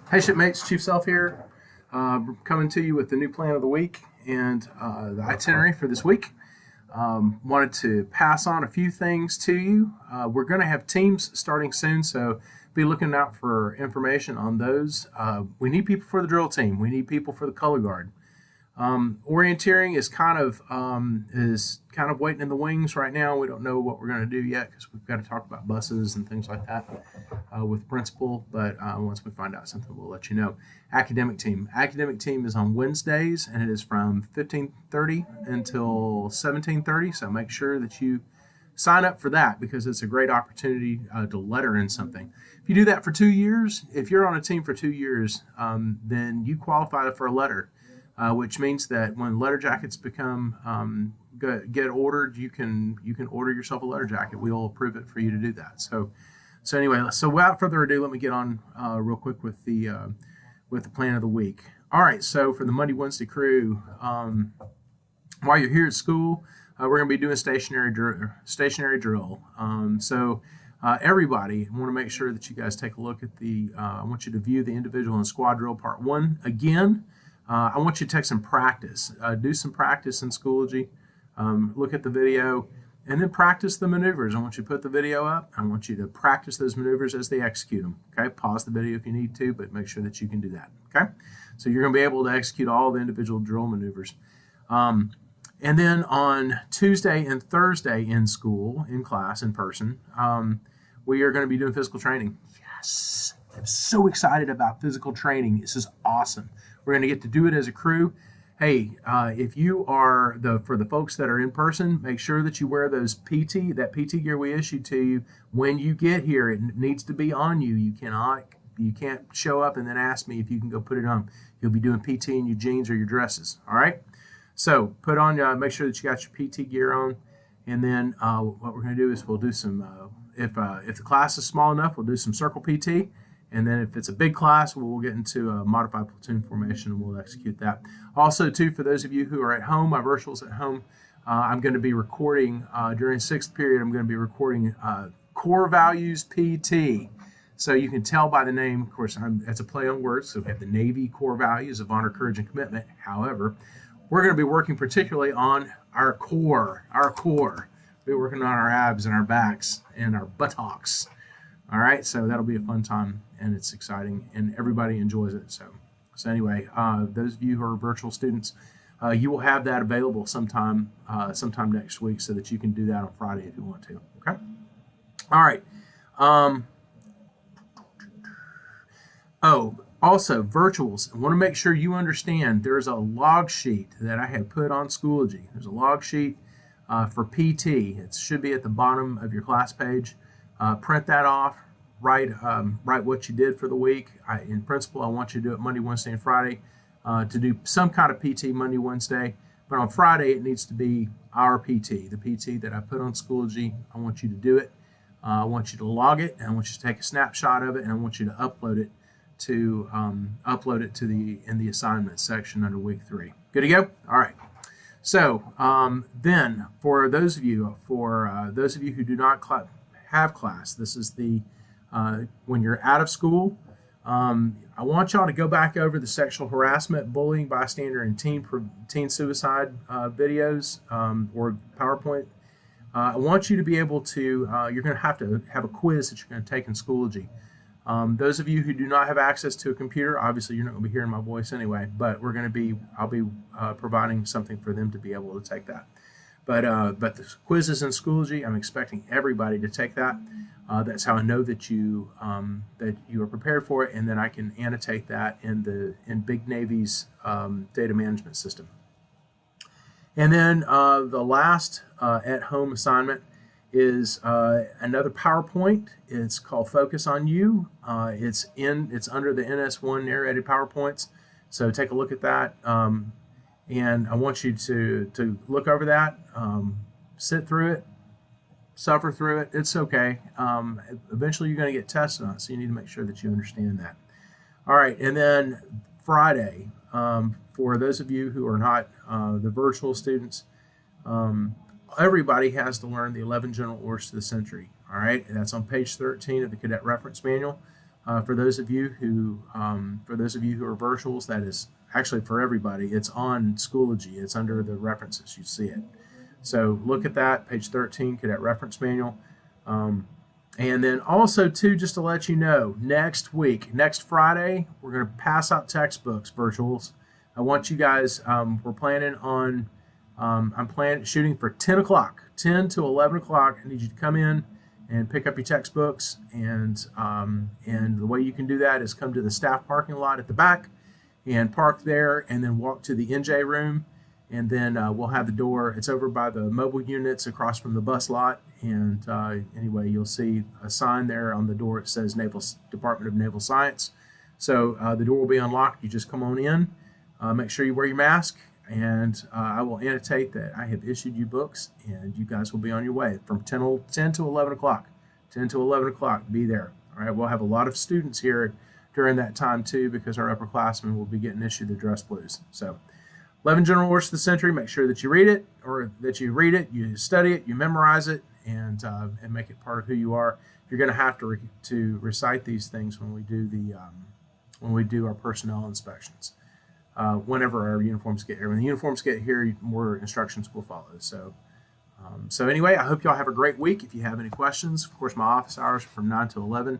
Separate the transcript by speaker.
Speaker 1: Hey shipmates, Chief Self here, coming to you with the new plan of the week and the itinerary for this week. Wanted to pass on a few things to you. We're going to have teams starting soon, so be looking out for information on those. We need people for the drill team. We need people for the color guard. Orienteering is kind of waiting in the wings right now. We don't know what we're going to do yet because we've got to talk about buses and things like that with principal. But once we find out something, we'll let you know. Academic team is on Wednesdays and it is from 15:30 until 17:30. So make sure that you sign up for that because it's a great opportunity to letter in something. If you do that for 2 years, if you're on a team for 2 years, then you qualify for a letter. Which means that when letter jackets get ordered, you can order yourself a letter jacket. We'll approve it for you to do that. So anyway, so without further ado, let me get on real quick with the plan of the week. All right, so for the Monday Wednesday crew, while you're here at school, we're going to be doing stationary drill. Everybody, I want to make sure that you guys take a look at I want you to view the individual and squad drill part 1 again. I want you to take some practice. Do some practice in Schoology. Look at the video and then practice the maneuvers. I want you to put the video up. I want you to practice those maneuvers as they execute them. Okay, pause the video if you need to, but make sure that you can do that. Okay, so you're going to be able to execute all the individual drill maneuvers. And then on Tuesday and Thursday in school, in class, in person, we are going to be doing physical training. Yes, I'm so excited about physical training. This is awesome. We're going to get to do it as a crew. Hey, if you are for the folks that are in person, make sure that you wear that PT gear we issued to you when you get here. It needs to be on you. You can't show up and then ask me if you can go put it on. You'll be doing PT in your jeans or your dresses. All right. So put on. Make sure that you got your PT gear on, and then what we're going to do is we'll do some. If the class is small enough, we'll do some circle PT. And then if it's a big class, we'll get into a modified platoon formation and we'll execute that. Also, too, for those of you who are at home, my virtuals at home, I'm going to be recording during 6th period. I'm going to be recording Core Values PT. So you can tell by the name, of course, it's a play on words. So we have the Navy core values of honor, courage, and commitment. However, we're going to be working particularly on our core. We're working on our abs and our backs and our buttocks. All right, so that'll be a fun time, and it's exciting, and everybody enjoys it. So anyway, those of you who are virtual students, you will have that available sometime next week, so that you can do that on Friday if you want to. Okay. All right. Also virtuals. I want to make sure you understand. There's a log sheet that I had put on Schoology. There's a log sheet for PT. It should be at the bottom of your class page. Print that off, write what you did for the week. In principle, I want you to do it Monday, Wednesday, and Friday to do some kind of PT Monday, Wednesday. But on Friday, it needs to be our PT, the PT that I put on Schoology. I want you to do it. I want you to log it, and I want you to take a snapshot of it, and I want you to upload it to in the assignments section under week 3. Good to go? All right. So then, for those of you who do not have class, this is when you're out of school. I want y'all to go back over the sexual harassment, bullying, bystander, and teen suicide videos or PowerPoint. I want you to be able to. You're going to have a quiz that you're going to take in Schoology. Those of you who do not have access to a computer, obviously you're not going to be hearing my voice anyway. But I'll be providing something for them to be able to take that. But the quizzes in Schoology, I'm expecting everybody to take that. That's how I know that you are prepared for it, and then I can annotate that in Big Navy's data management system. And then the last at-home assignment is another PowerPoint. It's called Focus on You. It's under the NS1 narrated PowerPoints. So take a look at that. And I want you to look over that, sit through it, suffer through it. It's okay. Eventually you're going to get tested on it, so you need to make sure that you understand that. All right, and then Friday, for those of you who are not the virtual students, everybody has to learn the 11 general orders to the century. All right, and that's on page 13 of the Cadet Reference Manual. For those of you who are virtuals, that is actually for everybody. It's on Schoology. It's under the references. You see it. So look at that, page 13, Cadet Reference Manual. And then also, too, just to let you know, next week, next Friday, we're going to pass out textbooks, virtuals. I want you guys, we're planning on, I'm shooting for 10 o'clock, 10 to 11 o'clock. I need you to come in and pick up your textbooks. And the way you can do that is come to the staff parking lot at the back and park there, and then walk to the NJ room. And then we'll have the door. It's over by the mobile units across from the bus lot. And anyway, you'll see a sign there on the door. It says Department of Naval Science. So the door will be unlocked. You just come on in. Make sure you wear your mask. And I will annotate that I have issued you books, and you guys will be on your way from 10 to 11 o'clock. 10 to 11 o'clock, be there. All right, we'll have a lot of students here during that time, too, because our upperclassmen will be getting issued their dress blues. So 11 General Orders of the Century, make sure that you read it, you study it, you memorize it, and make it part of who you are. You're going to have to recite these things when we do our personnel inspections. Whenever our uniforms get here. When the uniforms get here, more instructions will follow. So anyway, I hope y'all have a great week. If you have any questions, of course, my office hours are from 9 to 11.